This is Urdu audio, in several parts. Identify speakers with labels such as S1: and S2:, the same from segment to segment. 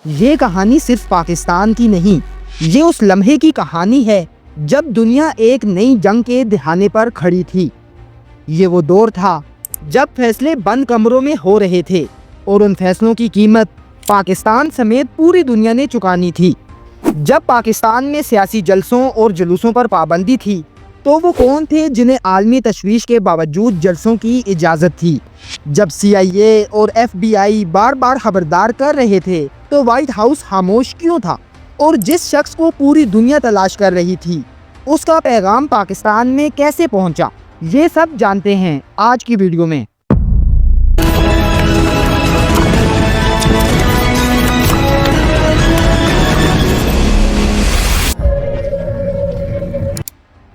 S1: یہ کہانی صرف پاکستان کی نہیں، یہ اس لمحے کی کہانی ہے جب دنیا ایک نئی جنگ کے دہانے پر کھڑی تھی۔ یہ وہ دور تھا جب فیصلے بند کمروں میں ہو رہے تھے اور ان فیصلوں کی قیمت پاکستان سمیت پوری دنیا نے چکانی تھی۔ جب پاکستان میں سیاسی جلسوں اور جلوسوں پر پابندی تھی تو وہ کون تھے جنہیں عالمی تشویش کے باوجود جلسوں کی اجازت تھی؟ جب CIA اور FBI بار بار خبردار کر رہے تھے تو وائٹ ہاؤس خاموش کیوں تھا؟ اور جس شخص کو پوری دنیا تلاش کر رہی تھی اس کا پیغام پاکستان میں کیسے پہنچا؟ یہ سب جانتے ہیں آج کی ویڈیو میں۔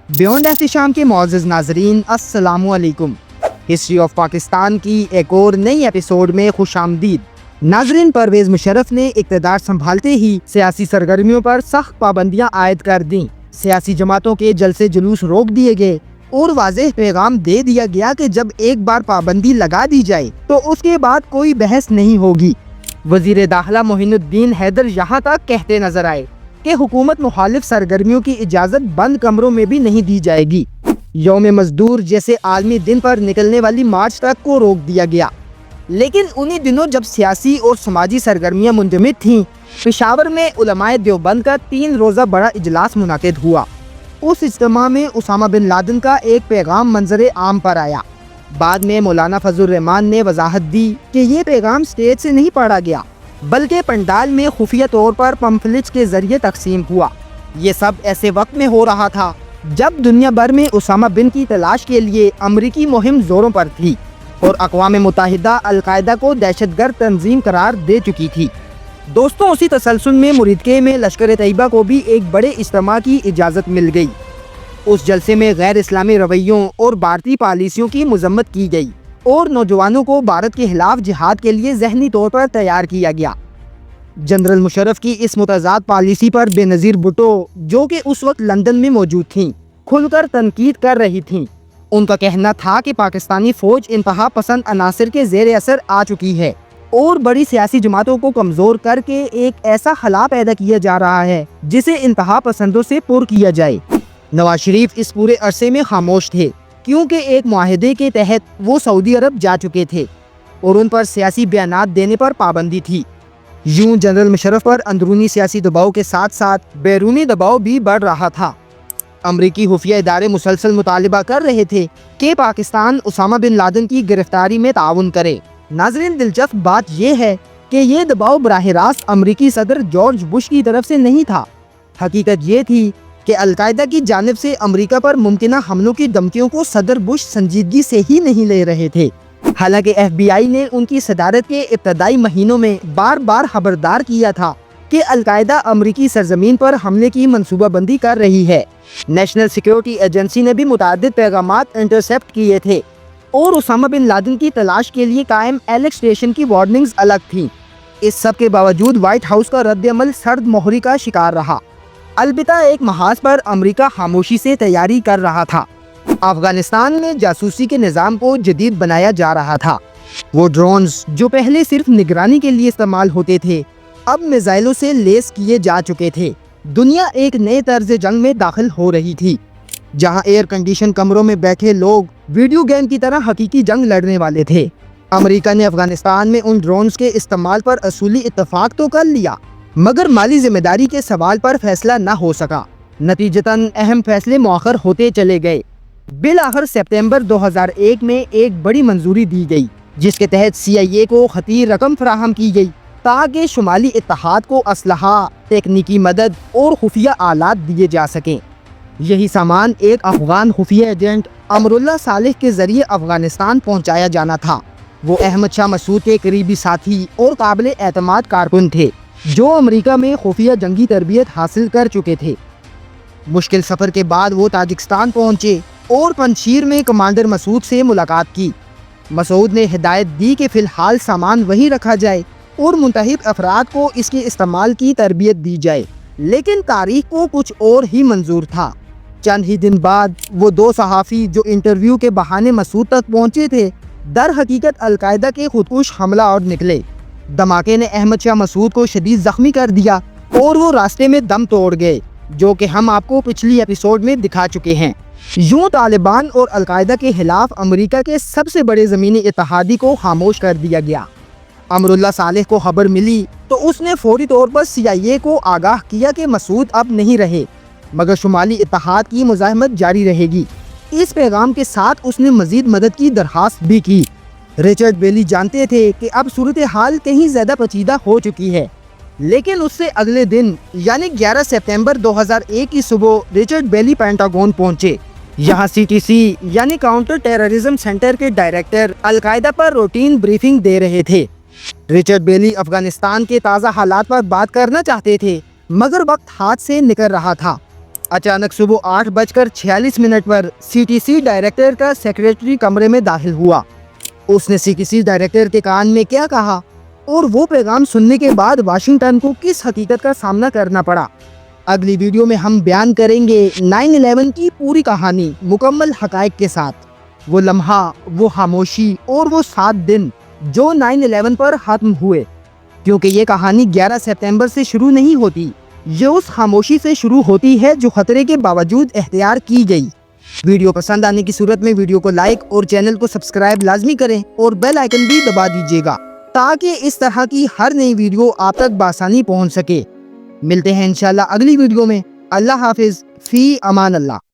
S1: بیونڈ احتشام کے معزز ناظرین، السلام علیکم۔ ہسٹری آف پاکستان کی ایک اور نئی ایپیسوڈ میں خوش آمدید۔ ناظرین، پرویز مشرف نے اقتدار سنبھالتے ہی سیاسی سرگرمیوں پر سخت پابندیاں عائد کر دیں، سیاسی جماعتوں کے جلسے جلوس روک دیے گئے اور واضح پیغام دے دیا گیا کہ جب ایک بار پابندی لگا دی جائے تو اس کے بعد کوئی بحث نہیں ہوگی۔ وزیر داخلہ معین الدین حیدر یہاں تک کہتے نظر آئے کہ حکومت مخالف سرگرمیوں کی اجازت بند کمروں میں بھی نہیں دی جائے گی۔ یوم مزدور جیسے عالمی دن پر نکلنے والی مارچ تک کو روک دیا گیا۔ لیکن انہی دنوں جب سیاسی اور سماجی سرگرمیاں منجمد تھیں، پشاور میں علماء دیوبند کا 3 روزہ بڑا اجلاس منعقد ہوا۔ اس اجتماع میں اسامہ بن لادن کا ایک پیغام منظر عام پر آیا۔ بعد میں مولانا فضل الرحمان نے وضاحت دی کہ یہ پیغام اسٹیج سے نہیں پڑھا گیا بلکہ پنڈال میں خفیہ طور پر پمفلٹس کے ذریعے تقسیم ہوا۔ یہ سب ایسے وقت میں ہو رہا تھا جب دنیا بھر میں اسامہ بن کی تلاش کے لیے امریکی مہم زوروں پر تھی اور اقوام متحدہ القاعدہ کو دہشت گرد تنظیم قرار دے چکی تھی۔ دوستوں، اسی تسلسل میں مریدکے میں لشکر طیبہ کو بھی ایک بڑے اجتماع کی اجازت مل گئی۔ اس جلسے میں غیر اسلامی رویوں اور بھارتی پالیسیوں کی مذمت کی گئی اور نوجوانوں کو بھارت کے خلاف جہاد کے لیے ذہنی طور پر تیار کیا گیا۔ جنرل مشرف کی اس متضاد پالیسی پر بے نظیر بھٹو، جو کہ اس وقت لندن میں موجود تھیں، کھل کر تنقید کر رہی تھیں۔ ان کا کہنا تھا کہ پاکستانی فوج انتہا پسند عناصر کے زیر اثر آ چکی ہے اور بڑی سیاسی جماعتوں کو کمزور کر کے ایک ایسا خلا پیدا کیا جا رہا ہے جسے انتہا پسندوں سے پر کیا جائے۔ نواز شریف اس پورے عرصے میں خاموش تھے کیونکہ ایک معاہدے کے تحت وہ سعودی عرب جا چکے تھے اور ان پر سیاسی بیانات دینے پر پابندی تھی۔ یوں جنرل مشرف پر اندرونی سیاسی دباؤ کے ساتھ ساتھ بیرونی دباؤ بھی بڑھ رہا تھا۔ امریکی خفیہ ادارے مسلسل مطالبہ کر رہے تھے کہ پاکستان اسامہ بن لادن کی گرفتاری میں تعاون کرے۔ ناظرین، دلچسپ بات یہ ہے کہ یہ دباؤ براہ راست امریکی صدر جارج بش کی طرف سے نہیں تھا۔ حقیقت یہ تھی کہ القاعدہ کی جانب سے امریکہ پر ممکنہ حملوں کی دھمکیوں کو صدر بش سنجیدگی سے ہی نہیں لے رہے تھے۔ حالانکہ FBI نے ان کی صدارت کے ابتدائی مہینوں میں بار بار خبردار کیا تھا کہ القاعدہ امریکی سرزمین پر حملے کی منصوبہ بندی کر رہی ہے۔ نیشنل سیکیورٹی ایجنسی نے بھی متعدد پیغامات انٹرسیپٹ کیے تھے اور اسامہ بن لادن کی تلاش کے لیے قائم ایلک اسٹیشن کی وارننگز الگ تھیں۔ اس سب کے باوجود وائٹ ہاؤس کا رد عمل سرد مہری کا شکار رہا۔ البتہ ایک محاذ پر امریکہ خاموشی سے تیاری کر رہا تھا۔ افغانستان میں جاسوسی کے نظام کو جدید بنایا جا رہا تھا۔ وہ ڈرونز جو پہلے صرف نگرانی کے لیے استعمال ہوتے تھے اب میزائلوں سے لیس کیے جا چکے تھے۔ دنیا ایک نئے طرز جنگ میں داخل ہو رہی تھی جہاں ایئر کنڈیشن کمروں میں بیٹھے لوگ ویڈیو گیم کی طرح حقیقی جنگ لڑنے والے تھے۔ امریکہ نے افغانستان میں ان ڈرونز کے استعمال پر اصولی اتفاق تو کر لیا مگر مالی ذمہ داری کے سوال پر فیصلہ نہ ہو سکا۔ نتیجتاً اہم فیصلے مؤخر ہوتے چلے گئے۔ بالآخر سپتمبر 2001 میں ایک بڑی منظوری دی گئی جس کے تحت CIA کو خطیر رقم فراہم کی گئی تاکہ شمالی اتحاد کو اسلحہ، تکنیکی مدد اور خفیہ آلات دیے جا سکیں۔ یہی سامان ایک افغان خفیہ ایجنٹ امراللہ صالح کے ذریعے افغانستان پہنچایا جانا تھا۔ وہ احمد شاہ مسعود کے قریبی ساتھی اور قابل اعتماد کارکن تھے جو امریکہ میں خفیہ جنگی تربیت حاصل کر چکے تھے۔ مشکل سفر کے بعد وہ تاجکستان پہنچے اور پنجشیر میں کمانڈر مسعود سے ملاقات کی۔ مسعود نے ہدایت دی کہ فی الحال سامان وہیں رکھا جائے اور منتخب افراد کو اس کے استعمال کی تربیت دی جائے، لیکن تاریخ کو کچھ اور ہی منظور تھا۔ چند ہی دن بعد وہ 2 صحافی جو انٹرویو کے بہانے مسعود تک پہنچے تھے در حقیقت القاعدہ کے خودکش حملہ اور نکلے۔ دھماکے نے احمد شاہ مسعود کو شدید زخمی کر دیا اور وہ راستے میں دم توڑ گئے، جو کہ ہم آپ کو پچھلی ایپیسوڈ میں دکھا چکے ہیں۔ یوں طالبان اور القاعدہ کے خلاف امریکہ کے سب سے بڑے زمینی اتحادی کو خاموش کر دیا گیا۔ امراللہ صالح کو خبر ملی تو اس نے فوری طور پر CIA کو آگاہ کیا کہ مسعود اب نہیں رہے، مگر شمالی اتحاد کی مزاحمت جاری رہے گی۔ اس پیغام کے ساتھ اس نے مزید مدد کی درخواست بھی کی۔ رچرڈ بیلی جانتے تھے کہ اب صورتحال کہیں زیادہ پیچیدہ ہو چکی ہے، لیکن اس سے اگلے دن یعنی 11 سپتمبر 2001 کی صبح رچرڈ بیلی پینٹاگون پہنچے۔ یہاں CTC یعنی کاؤنٹر ٹیررزم سینٹر کے ڈائریکٹر القاعدہ پر روٹین بریفنگ دے رہے تھے۔ رچرڈ بیلی افغانستان کے تازہ حالات پر بات کرنا چاہتے تھے، مگر وقت ہاتھ سے نکل رہا تھا۔ اچانک صبح 8:46 پر CTC ڈائریکٹر کا سیکریٹری کمرے میں داخل ہوا۔ اس نے CTC ڈائریکٹر کے کان میں کیا کہا اور وہ پیغام سننے کے بعد واشنگٹن کو کس حقیقت کا سامنا کرنا پڑا، اگلی ویڈیو میں ہم بیان کریں گے 9/11 کی پوری کہانی مکمل حقائق کے ساتھ۔ وہ لمحہ، وہ خاموشی اور وہ 7 دن جو 9/11 پر ختم ہوئے، کیونکہ یہ کہانی 11 سپتمبر سے شروع نہیں ہوتی، یہ اس خاموشی سے شروع ہوتی ہے جو خطرے کے باوجود اختیار کی گئی۔ ویڈیو پسند آنے کی صورت میں ویڈیو کو لائک اور چینل کو سبسکرائب لازمی کریں اور بیل آئیکن بھی دبا دیجیے گا تاکہ اس طرح کی ہر نئی ویڈیو آپ تک بآسانی پہنچ سکے۔ ملتے ہیں انشاءاللہ اگلی ویڈیو میں۔ اللہ حافظ، فی امان اللہ۔